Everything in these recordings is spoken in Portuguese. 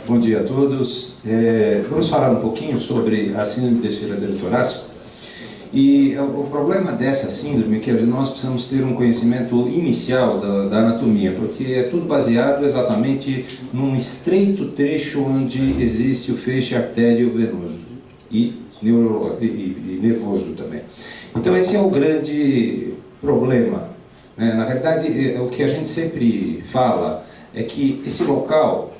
Bom dia a todos. Vamos falar um pouquinho sobre a síndrome de desfiladeiro torácico. E o problema dessa síndrome é que nós precisamos ter um conhecimento inicial da anatomia, porque é tudo baseado exatamente num estreito trecho onde existe o feixe artério-venoso e nervoso também. Então esse é o grande problema, né? Na verdade, o que a gente sempre fala é que esse local,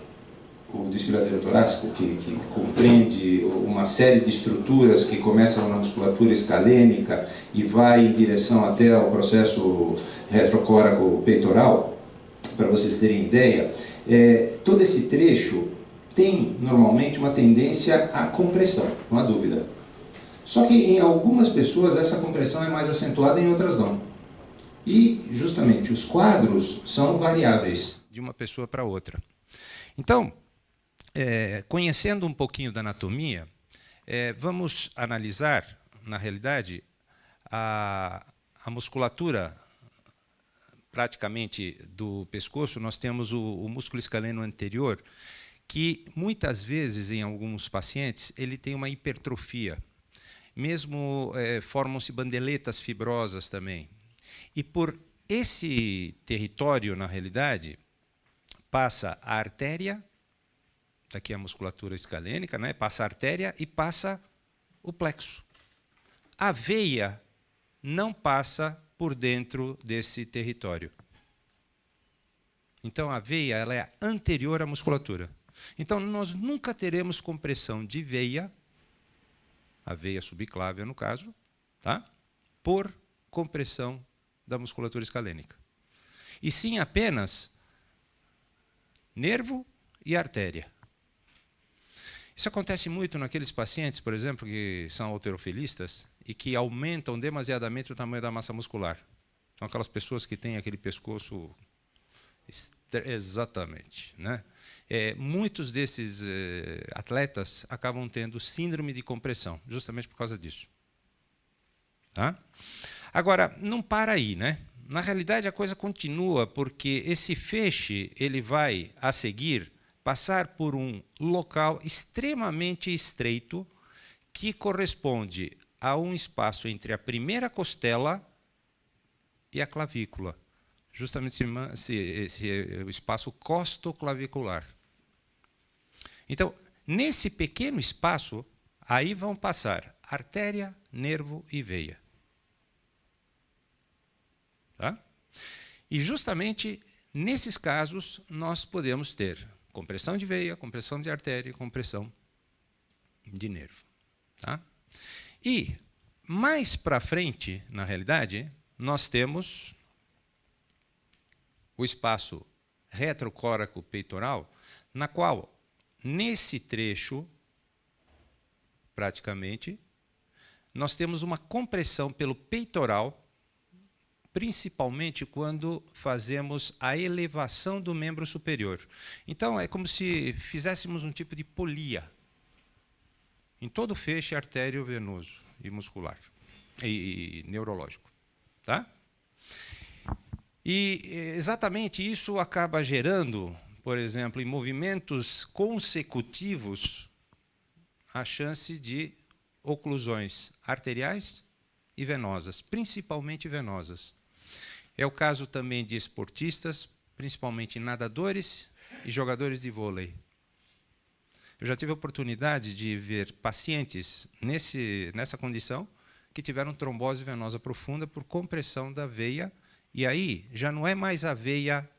o desfiladeiro torácico, que compreende uma série de estruturas que começam na musculatura escalênica e vai em direção até ao processo retrocóraco peitoral, para vocês terem ideia, todo esse trecho tem normalmente uma tendência à compressão, não há dúvida. Só que em algumas pessoas essa compressão é mais acentuada, em outras não. E justamente os quadros são variáveis de uma pessoa para outra. Então, conhecendo um pouquinho da anatomia, vamos analisar, na realidade, a musculatura praticamente do pescoço. Nós temos o músculo escaleno anterior, que muitas vezes, em alguns pacientes, ele tem uma hipertrofia. Mesmo formam-se bandeletas fibrosas também. E por esse território, na realidade, passa a artéria, daqui a musculatura escalênica, né? Passa a artéria e passa o plexo. A veia não passa por dentro desse território. Então, a veia ela é anterior à musculatura. Então, nós nunca teremos compressão de veia, a veia subclávia, no caso, tá? Por compressão da musculatura escalênica. E sim apenas nervo e artéria. Isso acontece muito naqueles pacientes, por exemplo, que são halterofilistas e que aumentam demasiadamente o tamanho da massa muscular. São aquelas pessoas que têm aquele pescoço exatamente, né? Muitos desses atletas acabam tendo síndrome de compressão, justamente por causa disso. Tá? Agora, não para aí, né? Na realidade, a coisa continua, porque esse feixe ele vai, a seguir, passar por um local extremamente estreito que corresponde a um espaço entre a primeira costela e a clavícula. Justamente esse o espaço costoclavicular. Então, nesse pequeno espaço, aí vão passar artéria, nervo e veia. Tá? E justamente nesses casos nós podemos ter compressão de veia, compressão de artéria e compressão de nervo. Tá? E mais para frente, na realidade, nós temos o espaço retrocóraco peitoral, na qual, nesse trecho, praticamente, nós temos uma compressão pelo peitoral, principalmente quando fazemos a elevação do membro superior. Então, é como se fizéssemos um tipo de polia em todo o feixe artério-venoso e muscular e neurológico. Tá? E exatamente isso acaba gerando, por exemplo, em movimentos consecutivos, a chance de oclusões arteriais e venosas, principalmente venosas. É o caso também de esportistas, principalmente nadadores e jogadores de vôlei. Eu já tive a oportunidade de ver pacientes nessa condição que tiveram trombose venosa profunda por compressão da veia. E aí, já não é mais a veia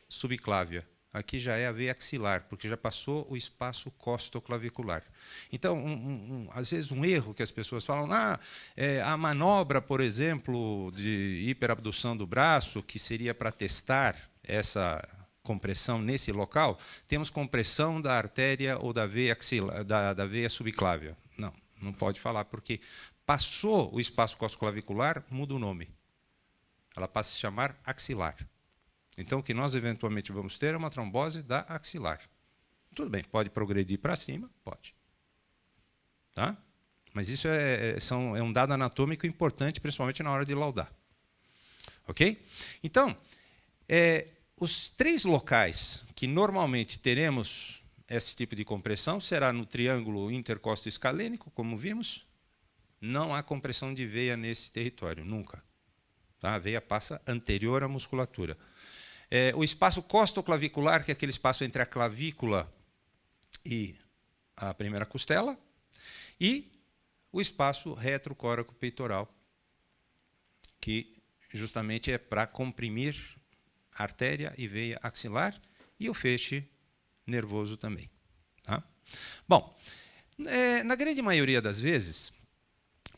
subclávia. Aqui já é a veia axilar, porque já passou o espaço costoclavicular. Então, às vezes, um erro que as pessoas falam, a manobra, por exemplo, de hiperabdução do braço, que seria para testar essa compressão nesse local, temos compressão da artéria ou da veia axilar, da veia subclávia. Não, não pode falar, porque passou o espaço costoclavicular, muda o nome. Ela passa a se chamar axilar. Então, o que nós eventualmente vamos ter é uma trombose da axilar. Tudo bem, pode progredir para cima? Pode. Tá? Mas isso é um dado anatômico importante, principalmente na hora de laudar. Ok? Então, os 3 locais que normalmente teremos esse tipo de compressão será no triângulo intercosto-escalênico, como vimos. Não há compressão de veia nesse território, nunca. Tá? A veia passa anterior à musculatura. O espaço costoclavicular, que é aquele espaço entre a clavícula e a primeira costela, e o espaço retrocóraco-peitoral, que justamente é para comprimir artéria e veia axilar e o feixe nervoso também. Tá? Bom, na grande maioria das vezes,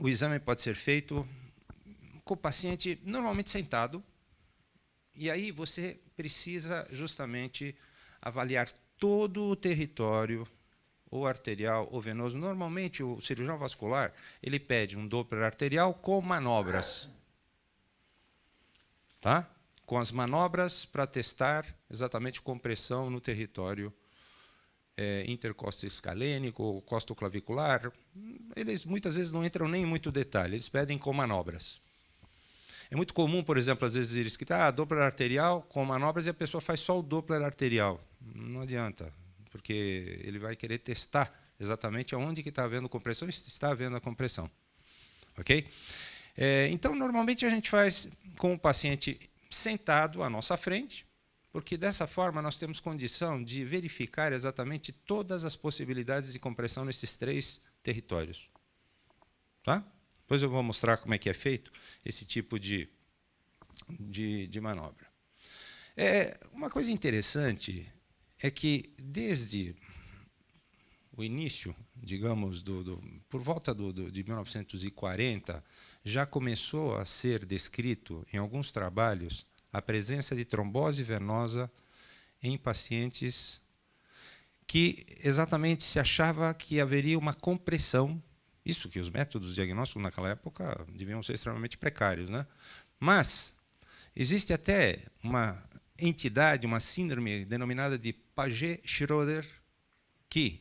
o exame pode ser feito com o paciente normalmente sentado, e aí você precisa justamente avaliar todo o território, ou arterial ou venoso. Normalmente, o cirurgião vascular ele pede um Doppler arterial com manobras. Tá? Com as manobras para testar exatamente compressão no território intercosto-escalênico ou costoclavicular. Eles muitas vezes não entram nem em muito detalhe, eles pedem com manobras. É muito comum, por exemplo, às vezes eles que Doppler arterial com manobras e a pessoa faz só o Doppler arterial. Não adianta, porque ele vai querer testar exatamente onde que está havendo compressão e se está havendo a compressão. Ok? Então, normalmente a gente faz com o paciente sentado à nossa frente, porque dessa forma nós temos condição de verificar exatamente todas as possibilidades de compressão nesses 3 territórios. Tá? Depois eu vou mostrar como é que é feito esse tipo de manobra. Uma coisa interessante é que, desde o início, digamos, por volta de 1940, já começou a ser descrito, em alguns trabalhos, a presença de trombose venosa em pacientes que exatamente se achava que haveria uma compressão. Isso que os métodos diagnósticos naquela época deviam ser extremamente precários, né? Mas existe até uma entidade, uma síndrome denominada de Paget-Schroeder, que,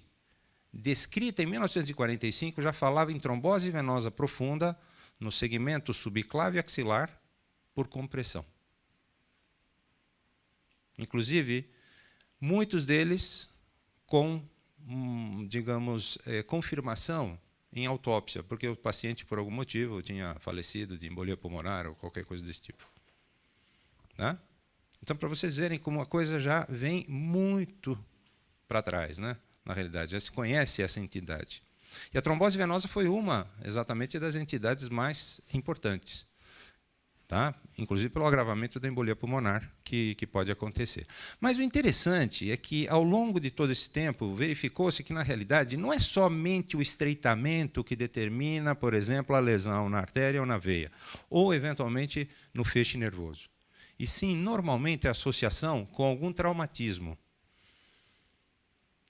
descrita em 1945, já falava em trombose venosa profunda no segmento subclávio axilar por compressão. Inclusive, muitos deles com, digamos, confirmação em autópsia, porque o paciente, por algum motivo, tinha falecido de embolia pulmonar ou qualquer coisa desse tipo. Né? Então, para vocês verem como a coisa já vem muito para trás, né? Na realidade, já se conhece essa entidade. E a trombose venosa foi uma, exatamente, das entidades mais importantes. Tá? Inclusive pelo agravamento da embolia pulmonar que pode acontecer. Mas o interessante é que, ao longo de todo esse tempo, verificou-se que, na realidade, não é somente o estreitamento que determina, por exemplo, a lesão na artéria ou na veia, ou, eventualmente, no feixe nervoso. E sim, normalmente, a associação com algum traumatismo.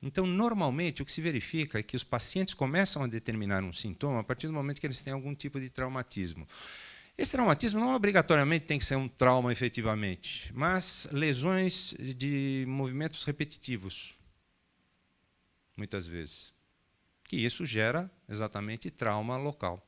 Então, normalmente, o que se verifica é que os pacientes começam a determinar um sintoma a partir do momento que eles têm algum tipo de traumatismo. Esse traumatismo não obrigatoriamente tem que ser um trauma efetivamente, mas lesões de movimentos repetitivos, muitas vezes. Que isso gera exatamente trauma local.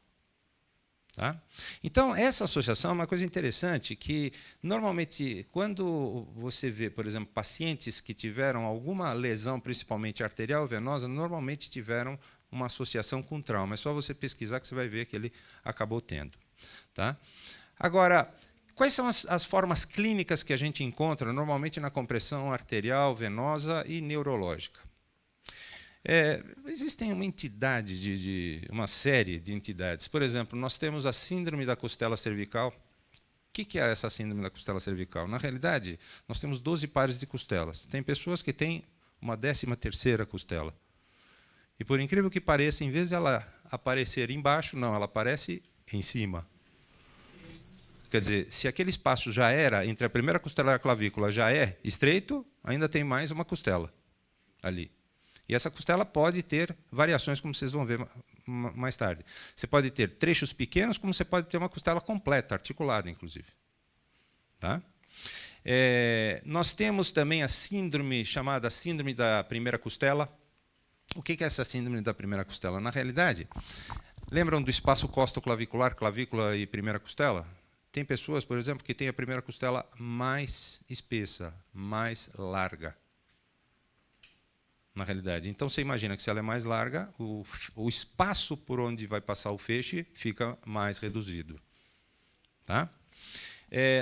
Tá? Então, essa associação é uma coisa interessante, que normalmente, quando você vê, por exemplo, pacientes que tiveram alguma lesão, principalmente arterial ou venosa, normalmente tiveram uma associação com trauma. É só você pesquisar que você vai ver que ele acabou tendo. Tá? Agora, quais são as formas clínicas que a gente encontra normalmente na compressão arterial, venosa e neurológica? Existem uma série de entidades. Por exemplo, nós temos a síndrome da costela cervical. O que é essa síndrome da costela cervical? Na realidade, nós temos 12 pares de costelas. Tem pessoas que têm uma 13ª costela. E, por incrível que pareça, em vez de ela aparecer embaixo, não, ela aparece em cima. Quer dizer, se aquele espaço já era, entre a primeira costela e a clavícula, já é estreito, ainda tem mais uma costela ali. E essa costela pode ter variações, como vocês vão ver mais tarde. Você pode ter trechos pequenos, como você pode ter uma costela completa, articulada, inclusive. Tá? Nós temos também a síndrome chamada síndrome da primeira costela. O que é essa síndrome da primeira costela? Na realidade, Lembram do espaço costoclavicular, clavícula e primeira costela? Tem pessoas, por exemplo, que têm a primeira costela mais espessa, mais larga, na realidade. Então, você imagina que se ela é mais larga, o espaço por onde vai passar o feixe fica mais reduzido. Tá?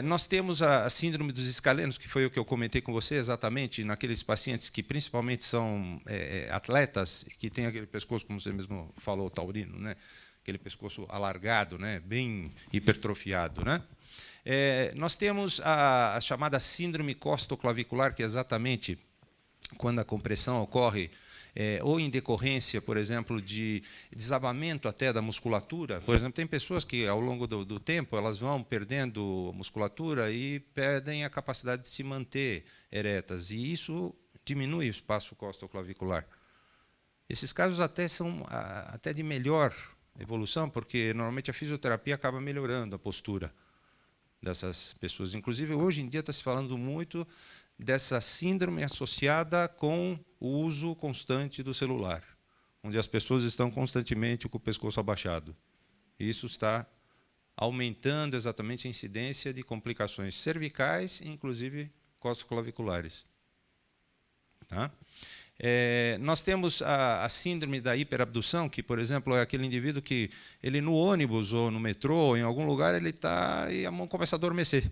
Nós temos a síndrome dos escalenos, que foi o que eu comentei com você exatamente, naqueles pacientes que principalmente são atletas, que têm aquele pescoço, como você mesmo falou, taurino, né? Aquele pescoço alargado, né? Bem hipertrofiado. Né? Nós temos a chamada síndrome costoclavicular, que é exatamente quando a compressão ocorre ou em decorrência, por exemplo, de desabamento até da musculatura. Por exemplo, tem pessoas que, ao longo do tempo, elas vão perdendo musculatura e perdem a capacidade de se manter eretas, e isso diminui o espaço costoclavicular. Esses casos até são até de melhor evolução, porque normalmente a fisioterapia acaba melhorando a postura dessas pessoas. Inclusive, hoje em dia está se falando muito dessa síndrome associada com o uso constante do celular, onde as pessoas estão constantemente com o pescoço abaixado. Isso está aumentando exatamente a incidência de complicações cervicais e, inclusive, costoclaviculares. Tá? Nós temos a síndrome da hiperabdução, que, por exemplo, é aquele indivíduo que ele no ônibus ou no metrô, ou em algum lugar, ele está e a mão começa a adormecer.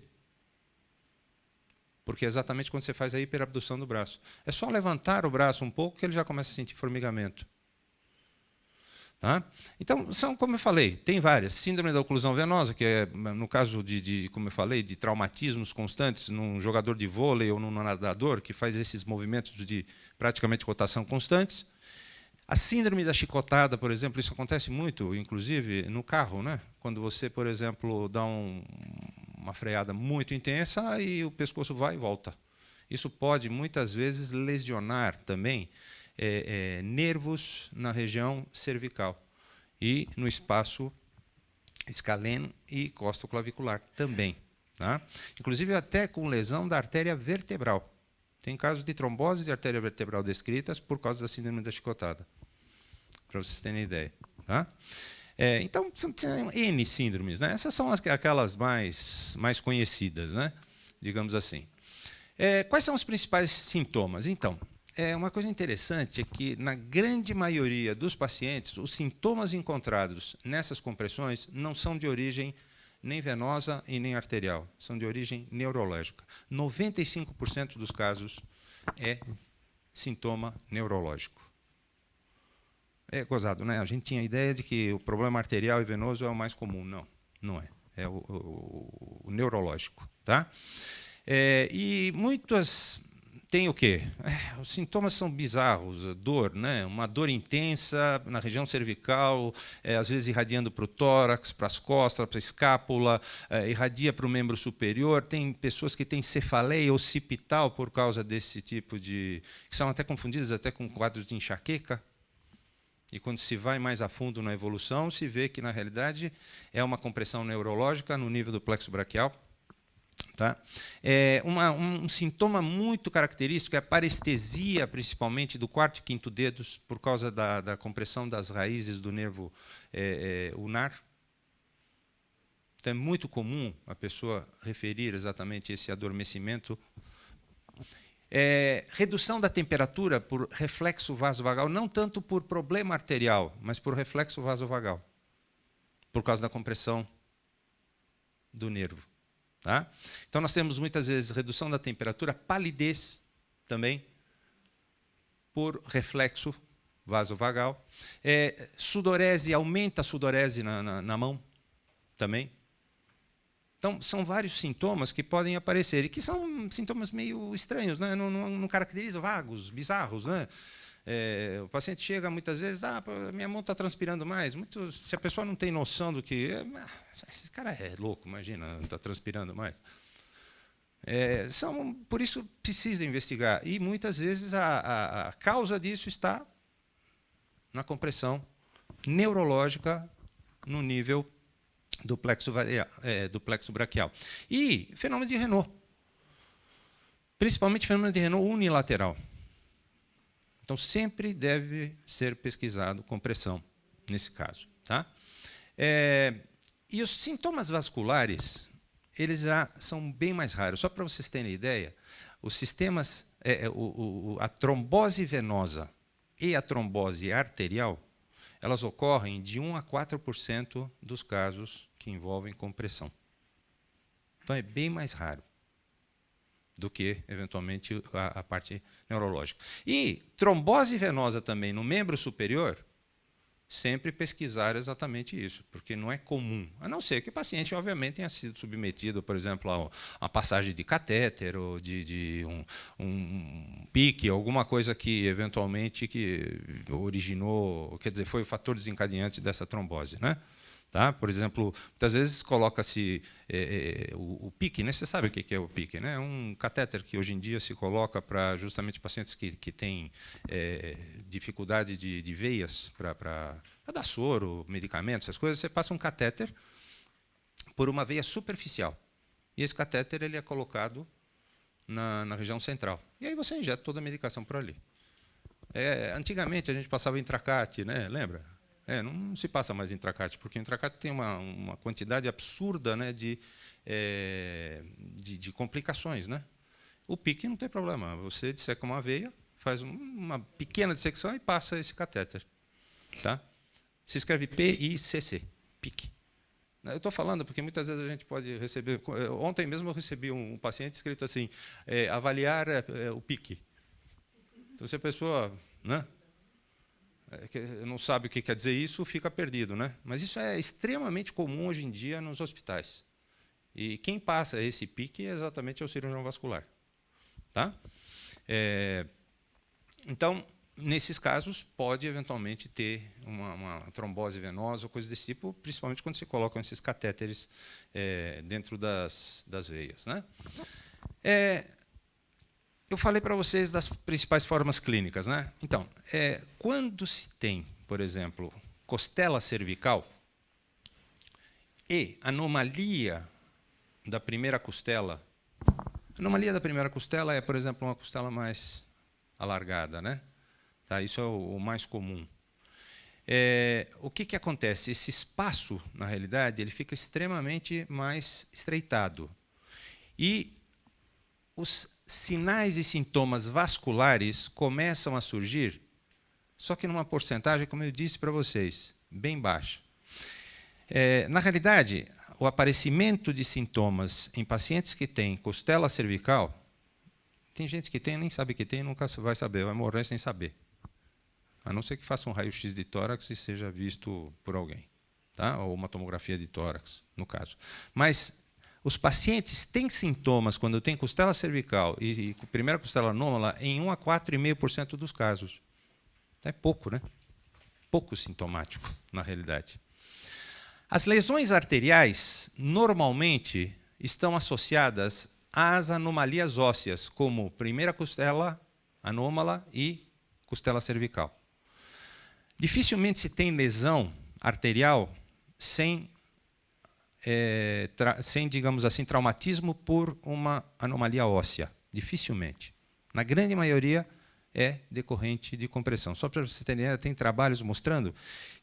Porque é exatamente quando você faz a hiperabdução do braço. É só levantar o braço um pouco que ele já começa a sentir formigamento. Tá? Então, são, como eu falei, tem várias. Síndrome da oclusão venosa, que é, no caso como eu falei, de traumatismos constantes num jogador de vôlei ou num nadador, que faz esses movimentos de praticamente rotação constantes. A síndrome da chicotada, por exemplo, isso acontece muito, inclusive, no carro, né? Quando você, por exemplo, dá uma freada muito intensa e o pescoço vai e volta. Isso pode, muitas vezes, lesionar também nervos na região cervical e no espaço escaleno e costoclavicular também. Tá? Inclusive, até com lesão da artéria vertebral. Tem casos de trombose de artéria vertebral descritas por causa da síndrome da chicotada, para vocês terem ideia. Tá? Então, são N síndromes. Né? Essas são aquelas mais conhecidas, né? Digamos assim. Quais são os principais sintomas? Então, uma coisa interessante é que, na grande maioria dos pacientes, os sintomas encontrados nessas compressões não são de origem nem venosa e nem arterial, são de origem neurológica. 95% dos casos é sintoma neurológico. É gozado, né? A gente tinha a ideia de que o problema arterial e venoso é o mais comum. Não, não é. É o neurológico. Tá? E muitas têm o quê? Os sintomas são bizarros. Dor, né? Uma dor intensa na região cervical, às vezes irradiando para o tórax, para as costas, para a escápula, irradia para o membro superior. Tem pessoas que têm cefaleia occipital por causa desse tipo de... que são até confundidas até com quadros de enxaqueca. E quando se vai mais a fundo na evolução, se vê que, na realidade, é uma compressão neurológica no nível do plexo braquial. Tá? Um sintoma muito característico é a parestesia, principalmente do quarto e quinto dedos, por causa da compressão das raízes do nervo ulnar. Então, é muito comum a pessoa referir exatamente esse adormecimento. Redução da temperatura por reflexo vasovagal, não tanto por problema arterial, mas por reflexo vasovagal, por causa da compressão do nervo. Tá? Então, nós temos muitas vezes redução da temperatura, palidez também, por reflexo vasovagal. Sudorese, aumenta a sudorese na mão também. Então, são vários sintomas que podem aparecer e que são sintomas meio estranhos, né? Não caracteriza, vagos, bizarros. Né? O paciente chega muitas vezes, minha mão está transpirando mais. Se a pessoa não tem noção do que... esse cara é louco, imagina, está transpirando mais. Por isso, precisa investigar. E, muitas vezes, a causa disso está na compressão neurológica no nível do plexo braquial. E fenômeno de Renault. Principalmente fenômeno de Renault unilateral. Então, sempre deve ser pesquisado compressão, nesse caso. Tá? E os sintomas vasculares, eles já são bem mais raros. Só para vocês terem ideia, os sistemas, a trombose venosa e a trombose arterial, elas ocorrem de 1 a 4% dos casos que envolvem compressão. Então, é bem mais raro do que, eventualmente, a parte neurológica. E trombose venosa também no membro superior, sempre pesquisar exatamente isso, porque não é comum, a não ser que o paciente, obviamente, tenha sido submetido, por exemplo, a passagem de catéter ou de um pique, alguma coisa que, eventualmente, que originou, quer dizer, foi o fator desencadeante dessa trombose, né? Tá? Por exemplo, muitas vezes coloca-se o PIC, né? Você sabe o que é o PIC, né? É um catéter que hoje em dia se coloca para justamente pacientes que têm dificuldade de veias para dar soro, medicamentos, essas coisas. Você passa um catéter por uma veia superficial. E esse catéter ele é colocado na região central. E aí você injeta toda a medicação por ali. Antigamente a gente passava intracate, né? Lembra? Não se passa mais intracate, porque o intracate tem uma quantidade absurda, né, de complicações, né? O PIC não tem problema. Você disseca uma veia, faz uma pequena dissecção e passa esse catéter. Tá? Se escreve PICC, PIC. Eu estou falando porque muitas vezes a gente pode receber... Ontem mesmo eu recebi um paciente escrito assim, avaliar o PIC. Então, se a pessoa... né, não sabe o que quer dizer isso, fica perdido, né? Mas isso é extremamente comum hoje em dia nos hospitais. E quem passa esse pique é exatamente o cirurgião vascular. Tá? Então, nesses casos, pode eventualmente ter uma trombose venosa ou coisa desse tipo, principalmente quando se colocam esses catéteres dentro das veias, né? Eu falei para vocês das principais formas clínicas, né? Então, quando se tem, por exemplo, costela cervical e anomalia da primeira costela, a anomalia da primeira costela é, por exemplo, uma costela mais alargada, né? Tá? Isso é o mais comum. O que acontece? Esse espaço, na realidade, ele fica extremamente mais estreitado. E os sinais e sintomas vasculares começam a surgir, só que numa porcentagem, como eu disse para vocês, bem baixa. Na realidade, o aparecimento de sintomas em pacientes que têm costela cervical, tem gente que tem, nem sabe que tem, nunca vai saber, vai morrer sem saber. A não ser que faça um raio-x de tórax e seja visto por alguém, tá? Ou uma tomografia de tórax, no caso. Mas os pacientes têm sintomas quando tem costela cervical e primeira costela anômala em 1 a 4,5% dos casos. É pouco, né? Pouco sintomático, na realidade. As lesões arteriais, normalmente, estão associadas às anomalias ósseas, como primeira costela anômala e costela cervical. Dificilmente se tem lesão arterial sem, digamos assim, traumatismo por uma anomalia óssea. Dificilmente. Na grande maioria é decorrente de compressão. Só para você ter ideia, tem trabalhos mostrando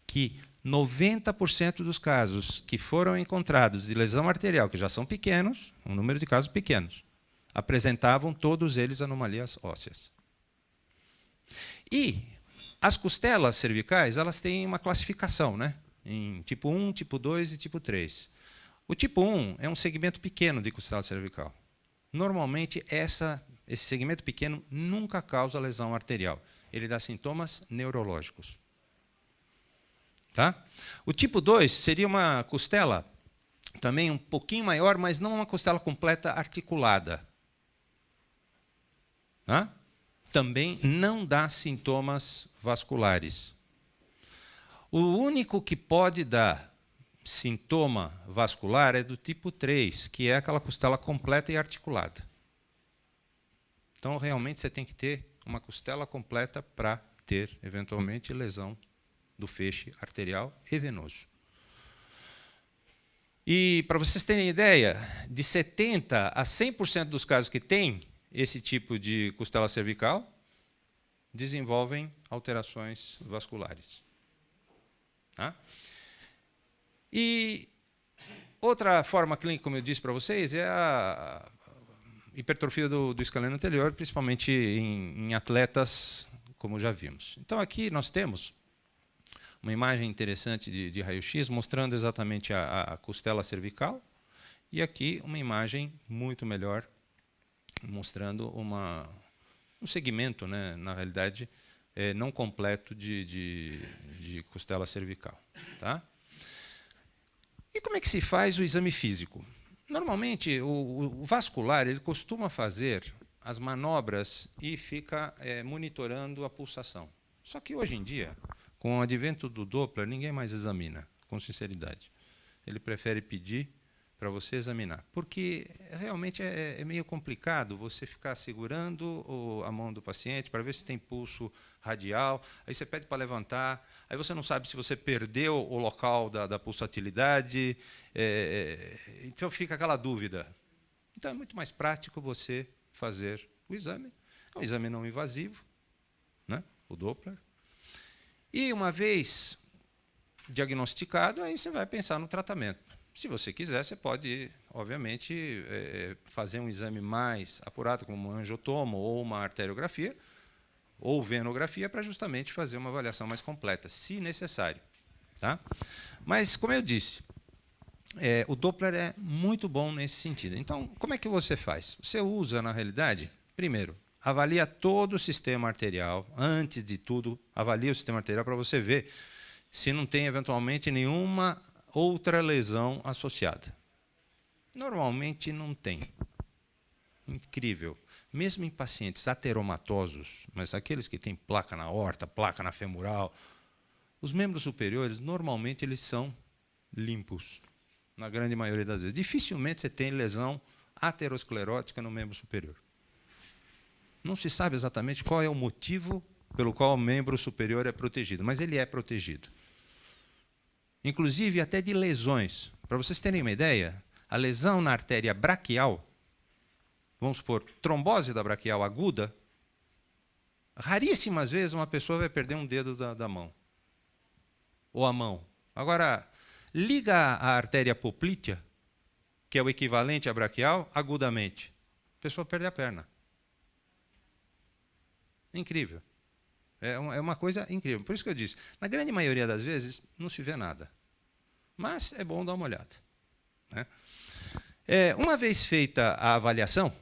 que 90% dos casos que foram encontrados de lesão arterial, que já são pequenos, um número de casos pequenos, apresentavam todos eles anomalias ósseas. E as costelas cervicais, elas têm uma classificação, né? Em tipo 1, tipo 2 e tipo 3. O tipo 1 é um segmento pequeno de costela cervical. Normalmente, esse segmento pequeno nunca causa lesão arterial. Ele dá sintomas neurológicos. Tá? O tipo 2 seria uma costela também um pouquinho maior, mas não uma costela completa articulada. Tá? Também não dá sintomas vasculares. O único que pode dar sintoma vascular é do tipo 3, que é aquela costela completa e articulada. Então, realmente, você tem que ter uma costela completa para ter, eventualmente, lesão do feixe arterial e venoso. E, para vocês terem ideia, de 70% a 100% dos casos que têm esse tipo de costela cervical desenvolvem alterações vasculares. Tá? E outra forma clínica, como eu disse para vocês, é a hipertrofia do escaleno anterior, principalmente em atletas, como já vimos. Então, aqui nós temos uma imagem interessante de raio-x mostrando exatamente a costela cervical, e aqui uma imagem muito melhor, mostrando um segmento, né, na realidade, não completo de costela cervical. Tá? E como é que se faz o exame físico? Normalmente, o vascular ele costuma fazer as manobras e fica monitorando a pulsação. Só que, hoje em dia, com o advento do Doppler, ninguém mais examina, com sinceridade. Ele prefere pedir para você examinar, porque realmente é meio complicado você ficar segurando a mão do paciente para ver se tem pulso radial, aí você pede para levantar, aí você não sabe se você perdeu o local da pulsatilidade, então fica aquela dúvida. Então é muito mais prático você fazer o exame, é um exame não invasivo, né, o Doppler, e uma vez diagnosticado, aí você vai pensar no tratamento. Se você quiser, você pode, obviamente, fazer um exame mais apurado, como um angiotomo ou uma arteriografia, ou venografia, para justamente fazer uma avaliação mais completa, se necessário. Tá? Mas, como eu disse, o Doppler é muito bom nesse sentido. Então, como é que você faz? Você usa, na realidade, primeiro, avalia todo o sistema arterial. Antes de tudo, avalia o sistema arterial para você ver se não tem, eventualmente, nenhuma outra lesão associada. Normalmente não tem. Incrível. Mesmo em pacientes ateromatosos, mas aqueles que têm placa na aorta, placa na femoral, os membros superiores, normalmente, eles são limpos, na grande maioria das vezes. Dificilmente você tem lesão aterosclerótica no membro superior. Não se sabe exatamente qual é o motivo pelo qual o membro superior é protegido, mas ele é protegido. Inclusive até de lesões. Para vocês terem uma ideia, a lesão na artéria braquial, vamos supor, trombose da braquial aguda, raríssimas vezes uma pessoa vai perder um dedo da mão, ou a mão. Agora, liga a artéria poplítea, que é o equivalente à braquial, agudamente. A pessoa perde a perna. Incrível. É uma coisa incrível. Por isso que eu disse, na grande maioria das vezes, não se vê nada. Mas é bom dar uma olhada. Né? Uma vez feita a avaliação,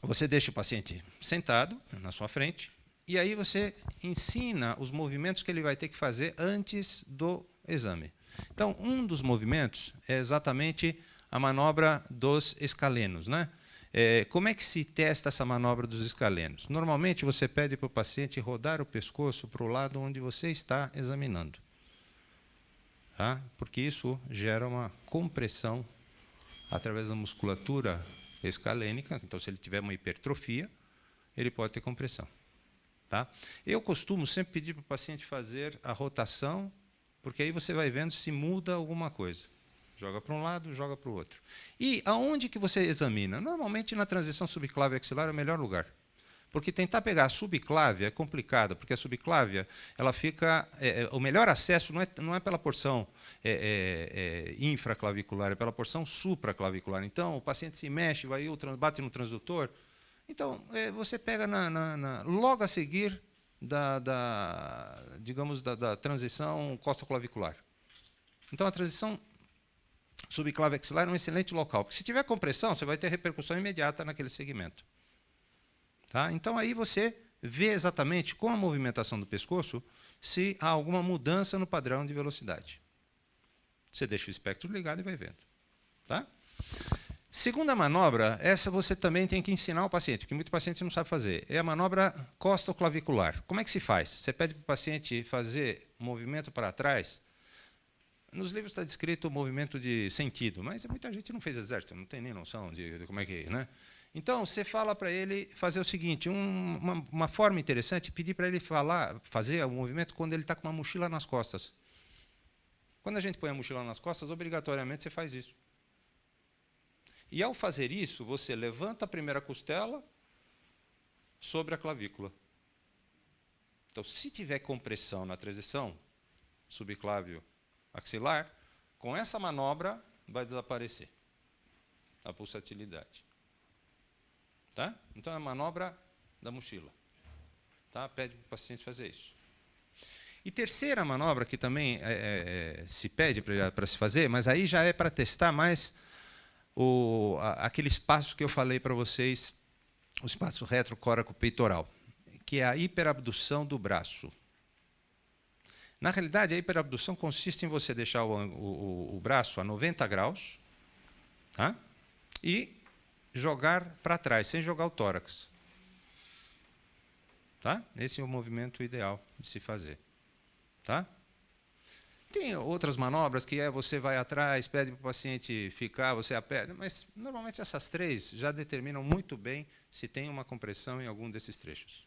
você deixa o paciente sentado na sua frente, e aí você ensina os movimentos que ele vai ter que fazer antes do exame. Então, um dos movimentos é exatamente a manobra dos escalenos, né? Como é que se testa essa manobra dos escalenos? Normalmente, você pede para o paciente rodar o pescoço para o lado onde você está examinando. Tá? Porque isso gera uma compressão através da musculatura escalênica. Então, se ele tiver uma hipertrofia, ele pode ter compressão. Tá? Eu costumo sempre pedir para o paciente fazer a rotação, porque aí você vai vendo se muda alguma coisa. Joga para um lado, joga para o outro. E aonde que você examina? Normalmente na transição subclávia axilar é o melhor lugar. Porque tentar pegar a subclávia é complicado, porque a subclávia ela fica. O melhor acesso não é pela porção infraclavicular, é pela porção supraclavicular. Então, o paciente se mexe, bate no transdutor. Então, você pega logo a seguir digamos, da transição costoclavicular. Então, a transição subclávia axilar é um excelente local, porque se tiver compressão, você vai ter repercussão imediata naquele segmento. Tá? Então, aí você vê exatamente, com a movimentação do pescoço, se há alguma mudança no padrão de velocidade. Você deixa o espectro ligado e vai vendo. Tá? Segunda manobra, essa você também tem que ensinar ao paciente, porque muito paciente não sabe fazer. É a manobra costoclavicular. Como é que se faz? Você pede para o paciente fazer movimento para trás. Nos livros está descrito o movimento de sentido, mas muita gente não fez exército, não tem nem noção de como é que é. Né? Então, você fala para ele fazer o seguinte, uma forma interessante é pedir para ele fazer o movimento quando ele está com uma mochila nas costas. Quando a gente põe a mochila nas costas, obrigatoriamente você faz isso. E, ao fazer isso, você levanta a primeira costela sobre a clavícula. Então, se tiver compressão na transição subclávio axilar, com essa manobra, vai desaparecer a pulsatilidade. Tá? Então, é a manobra da mochila. Tá? Pede para o paciente fazer isso. E terceira manobra, que também se pede para se fazer, mas aí já é para testar mais aquele espaço que eu falei para vocês, o espaço retrocóraco-peitoral, que é a hiperabdução do braço. Na realidade, a hiperabdução consiste em você deixar o braço a 90 graus, tá? E jogar para trás, sem jogar o tórax. Tá? Esse é o movimento ideal de se fazer. Tá? Tem outras manobras que você vai atrás, pede para o paciente ficar, você aperta, mas normalmente essas três já determinam muito bem se tem uma compressão em algum desses trechos.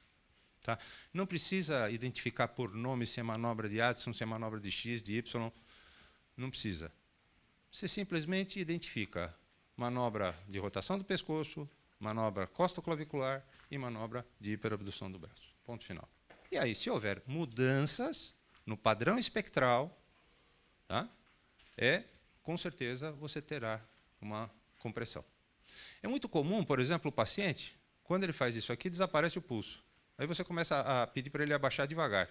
Tá? Não precisa identificar por nome se é manobra de Addison, se é manobra de X, de Y. Não precisa. Você simplesmente identifica manobra de rotação do pescoço, manobra costoclavicular e manobra de hiperabdução do braço. Ponto final. E aí, se houver mudanças no padrão espectral, tá? Com certeza você terá uma compressão. É muito comum, por exemplo, o paciente, quando ele faz isso aqui, desaparece o pulso. Aí você começa a pedir para ele abaixar devagar.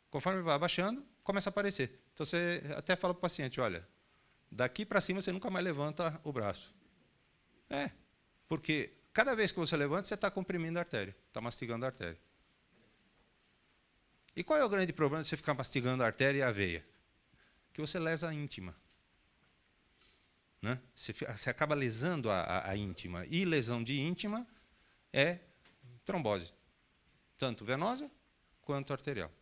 Conforme ele vai abaixando, começa a aparecer. Então você até fala para o paciente, olha, daqui para cima você nunca mais levanta o braço. Porque cada vez que você levanta, você está comprimindo a artéria, está mastigando a artéria. E qual é o grande problema de você ficar mastigando a artéria e a veia? Que você lesa a íntima. Né? Você acaba lesando a íntima. E lesão de íntima é trombose, tanto venosa quanto arterial.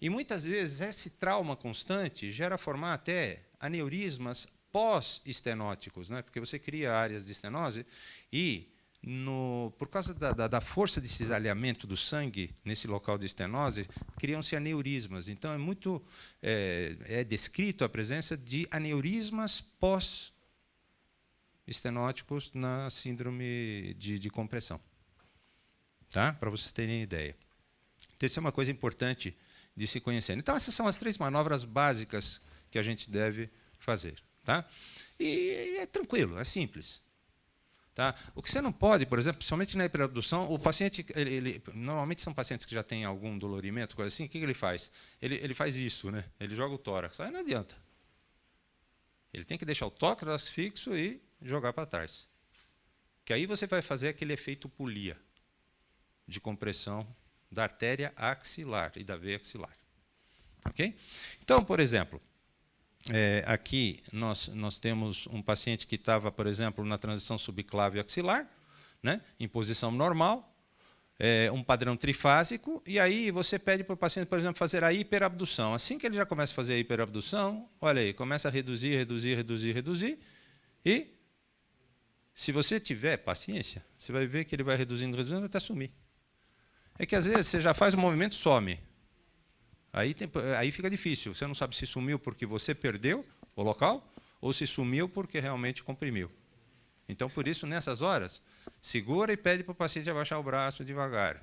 E muitas vezes esse trauma constante gera formar até aneurismas pós-estenóticos, né? Porque você cria áreas de estenose e, por causa da força de cisalhamento do sangue nesse local de estenose, criam-se aneurismas. Então, é descrito a presença de aneurismas pós-estenóticos na síndrome de compressão. Tá? Para vocês terem ideia. Então, isso é uma coisa importante de se conhecer. Então, essas são as três manobras básicas que a gente deve fazer. Tá? E é tranquilo, é simples. Tá? O que você não pode, por exemplo, principalmente na hiperabdução, o paciente, normalmente são pacientes que já têm algum dolorimento, coisa assim, o que ele faz? Ele faz isso, né? Ele joga o tórax, aí não adianta. Ele tem que deixar o tórax fixo e jogar para trás. Que aí você vai fazer aquele efeito polia de compressão da artéria axilar e da veia axilar. Ok? Então, por exemplo, aqui nós temos um paciente que estava, por exemplo, na transição subclávio axilar, né, em posição normal, um padrão trifásico, e aí você pede para o paciente, por exemplo, fazer a hiperabdução. Assim que ele já começa a fazer a hiperabdução, olha aí, começa a reduzir, reduzir, reduzir, reduzir, e se você tiver paciência, você vai ver que ele vai reduzindo, reduzindo até sumir. É que às vezes você já faz o movimento, some. Aí fica difícil. Você não sabe se sumiu porque você perdeu o local ou se sumiu porque realmente comprimiu. Então, por isso, nessas horas, segura e pede para o paciente abaixar o braço devagar.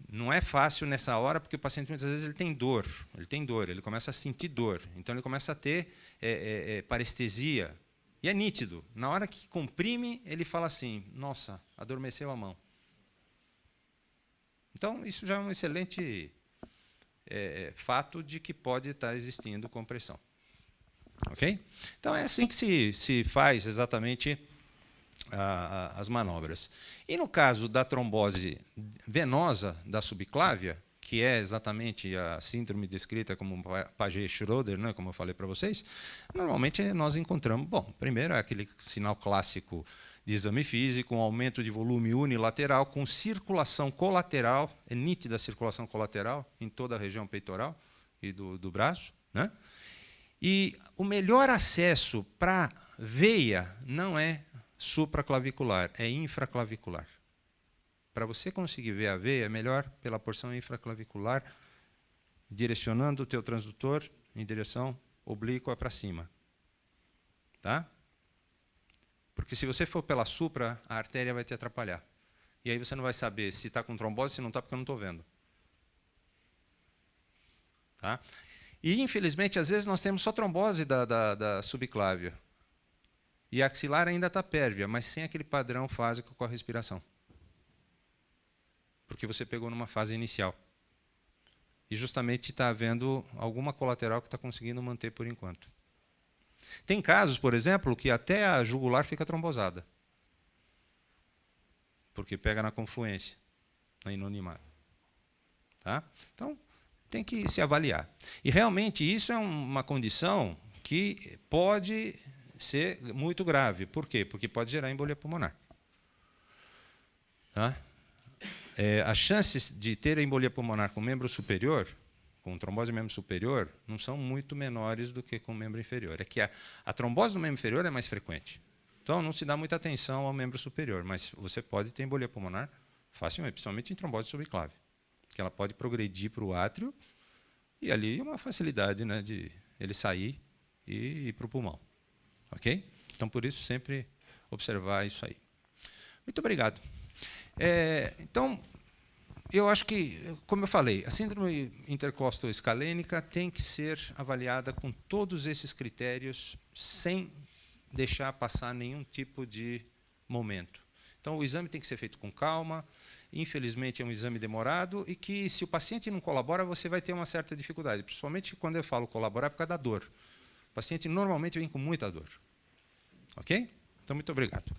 Não é fácil nessa hora porque o paciente muitas vezes ele tem dor, ele começa a sentir dor. Então, ele começa a ter parestesia. E é nítido. Na hora que comprime, ele fala assim, nossa, adormeceu a mão. Então, isso já é um excelente fato de que pode estar existindo compressão. Ok? Então, é assim que se faz exatamente as manobras. E no caso da trombose venosa da subclávia, que é exatamente a síndrome descrita como Paget-Schroeder, né, como eu falei para vocês, normalmente nós encontramos, bom, primeiro é aquele sinal clássico de exame físico, um aumento de volume unilateral com circulação colateral, é nítida a circulação colateral em toda a região peitoral e do braço, né? E o melhor acesso para veia não é supraclavicular, é infraclavicular. Para você conseguir ver a veia, é melhor pela porção infraclavicular, direcionando o teu transdutor em direção oblíqua para cima. Tá? Porque se você for pela supra, a artéria vai te atrapalhar. E aí você não vai saber se está com trombose, se não está, porque eu não estou vendo. Tá? E, infelizmente, às vezes nós temos só trombose da subclávia. E a axilar ainda está pérvia, mas sem aquele padrão fásico com a respiração. Porque você pegou numa fase inicial. E justamente está havendo alguma colateral que está conseguindo manter por enquanto. Tem casos, por exemplo, que até a jugular fica trombosada. Porque pega na confluência, na inonimado. Tá? Então, tem que se avaliar. E realmente isso é uma condição que pode ser muito grave. Por quê? Porque pode gerar embolia pulmonar. Tá? As chances de ter embolia pulmonar com membro superior, com trombose membro superior, não são muito menores do que com membro inferior. É que a trombose do membro inferior é mais frequente. Então, não se dá muita atenção ao membro superior, mas você pode ter embolia pulmonar facilmente, principalmente em trombose subclave, que ela pode progredir para o átrio e ali é uma facilidade, né, de ele sair e ir para o pulmão. Ok? Então, por isso, sempre observar isso aí. Muito obrigado. Então, eu acho que, como eu falei, a síndrome intercostal escalênica tem que ser avaliada com todos esses critérios, sem deixar passar nenhum tipo de momento. Então, o exame tem que ser feito com calma. Infelizmente, é um exame demorado e que, se o paciente não colabora, você vai ter uma certa dificuldade. Principalmente quando eu falo colaborar, é por causa da dor. O paciente normalmente vem com muita dor. Ok? Então, muito obrigado.